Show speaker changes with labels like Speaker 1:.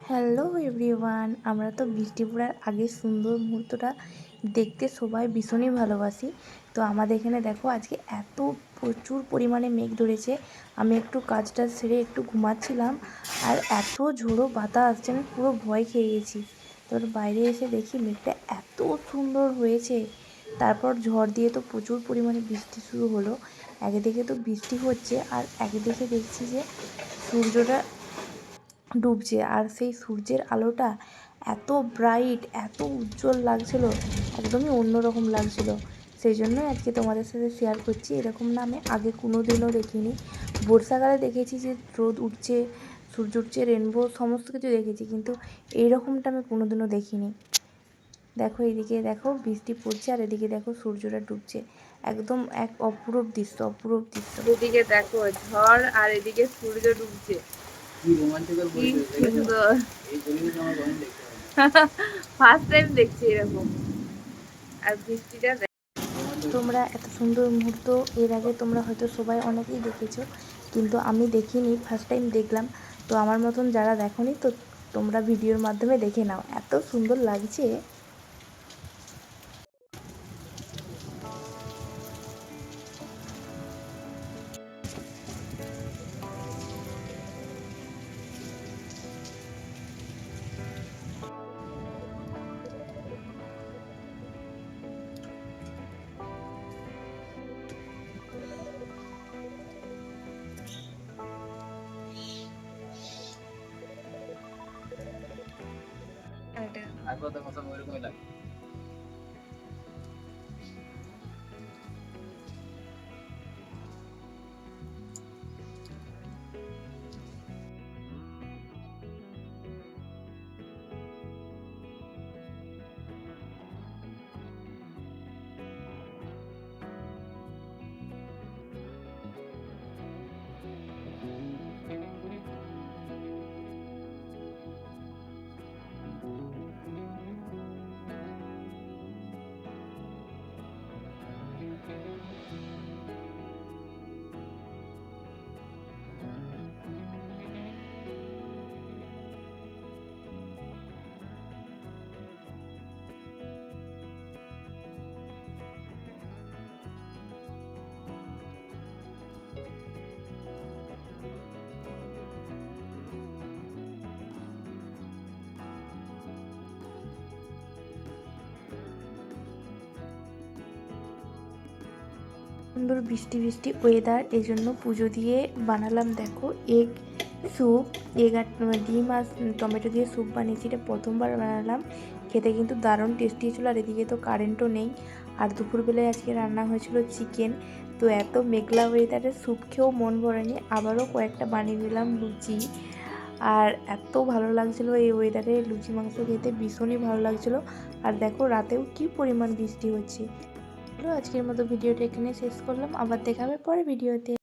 Speaker 1: Hello everyone, আমরা তো বৃষ্টি পড়ার আগের সুন্দর মুহূর্তটা দেখতে সবাই ভীষণই ভালোবাসি। তো আমাদের এখানে দেখো আজকে এত প্রচুর পরিমাণে মেঘ ধরেছে। আমি একটু কাজটা সেরে একটু ঘুমাচ্ছিলাম, আর এত ঝোড়ো বাতাস আসছে, আমি পুরো ভয় খেয়ে গেছি। তারপর বাইরে এসে দেখি মেঘটা এত সুন্দর হয়েছে। তারপর ঝড় দিয়ে তো প্রচুর পরিমাণে বৃষ্টি শুরু হলো। একদিকে তো বৃষ্টি হচ্ছে, আর একদিকে দেখছি যে সূর্যটা ডুবছে, আর সেই সূর্যের আলোটা এত ব্রাইট, এত উজ্জ্বল লাগছিল, একদমই অন্যরকম লাগছিল। সেই জন্যই আজকে তোমাদের সাথে শেয়ার করছি। এরকম না আমি আগে কোনো দিনও দেখিনি। বর্ষাকালে দেখেছি যে রোদ উঠছে, সূর্য উঠছে, রেনবো সমস্ত কিছু দেখেছি, কিন্তু এই রকমটা আমি কোনো দিনও দেখিনি। দেখো এদিকে দেখো বৃষ্টি পড়ছে, আর এদিকে দেখো সূর্যটা ডুবছে। একদম এক অপূরূপ দৃশ্য, অপূরূপ দৃশ্য।
Speaker 2: এদিকে দেখো ঝড় আর এদিকে সূর্য ডুবছে। কি রোমাঞ্চকর পরিবেশ, সুন্দর। এই পরিবেশ আমার কখনো দেখতে পাইনি। ফার্স্ট টাইম দেখছি এরকম। আর বৃষ্টিটা
Speaker 1: তোমরা এত সুন্দর মুহূর্ত এর আগে তোমরা হয়তো সবাই অনেকেই দেখেছো, কিন্তু আমি দেখিনি, ফার্স্ট টাইম দেখলাম। তো আমার মতন যারা দেখোনি, তো তোমরা ভিডিওর মাধ্যমে দেখে নাও, এত সুন্দর লাগছে।
Speaker 2: আগেও তো মৌসুম ওইরকমই লাগে।
Speaker 1: সুন্দর বৃষ্টি বৃষ্টি ওয়েদার, এই জন্য পুজো দিয়ে বানালাম দেখো এগ স্যুপ। এগ আর ডিম আর টমেটো দিয়ে স্যুপ বানিয়েছি, এটা প্রথমবার বানালাম। খেতে কিন্তু দারুণ টেস্টি ছিল। আর এদিকে তো কারেন্টও নেই, আর দুপুরবেলায় আজকে রান্না হয়েছিল চিকেন। তো এত মেঘলা ওয়েদারে স্যুপ খেয়েও মন ভরেনি, আবারও কয়েকটা বানিয়ে দিলাম লুচি। আর এত ভালো লাগছিলো এই ওয়েদারে লুচি মাংস খেতে, ভীষণই ভালো লাগছিলো। আর দেখো রাতেও কি পরিমাণ বৃষ্টি হচ্ছে। আজকের মতো ভিডিওটা এখানে শেষ করলাম, আবার দেখা হবে পরে ভিডিওতে।